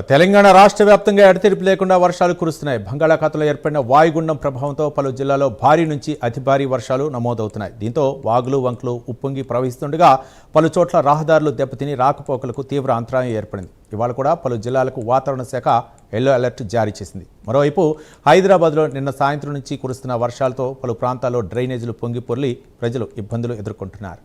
తెలంగాణ రాష్ట్ర వ్యాప్తంగా ఎడతెరిపి లేకుండా వర్షాలు కురుస్తున్నాయి. బంగాళాఖాతంలో ఏర్పడిన వాయుగుండం ప్రభావంతో పలు జిల్లాల్లో భారీ నుంచి అతి భారీ వర్షాలు నమోదవుతున్నాయి. దీంతో వాగులు వంకలు ఉప్పొంగి ప్రవహిస్తుండగా పలు చోట్ల రహదారులు దెబ్బతిని రాకపోకలకు తీవ్ర అంతరాయం ఏర్పడింది. ఇవాళ కూడా పలు జిల్లాలకు వాతావరణ శాఖ ఎల్లో అలర్ట్ జారీ చేసింది. మరోవైపు హైదరాబాద్లో నిన్న సాయంత్రం నుంచి కురుస్తున్న వర్షాలతో పలు ప్రాంతాల్లో డ్రైనేజీలు పొంగి పొర్లి ప్రజలు ఇబ్బందులు ఎదుర్కొంటున్నారు.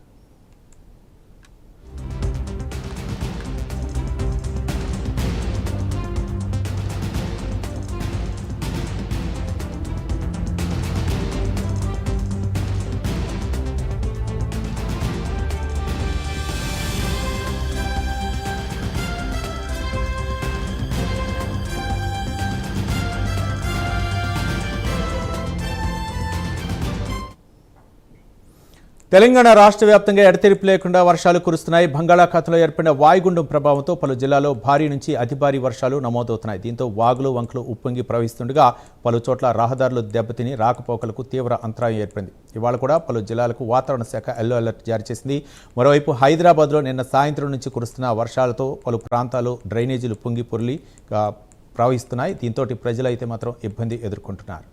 తెలంగాణ రాష్ట్ర వ్యాప్తంగా ఎడతెరిపి లేకుండా వర్షాలు కురుస్తున్నాయి. బంగాళాఖాతంలో ఏర్పడిన వాయుగుండం ప్రభావంతో పలు జిల్లాల్లో భారీ నుంచి అతి భారీ వర్షాలు నమోదవుతున్నాయి. దీంతో వాగులు వంకలు ఉప్పొంగి ప్రవహిస్తుండగా పలు చోట్ల రహదారులు దెబ్బతిని రాకపోకలకు తీవ్ర అంతరాయం ఏర్పడింది. ఇవాళ కూడా పలు జిల్లాలకు వాతావరణ శాఖ ఎల్లో అలర్ట్ జారీ చేసింది. మరోవైపు హైదరాబాద్లో నిన్న సాయంత్రం నుంచి కురుస్తున్న వర్షాలతో పలు ప్రాంతాల్లో డ్రైనేజీలు పొంగి పొర్లి ప్రవహిస్తున్నాయి. దీంతో ప్రజలైతే మాత్రం ఇబ్బంది ఎదుర్కొంటున్నారు.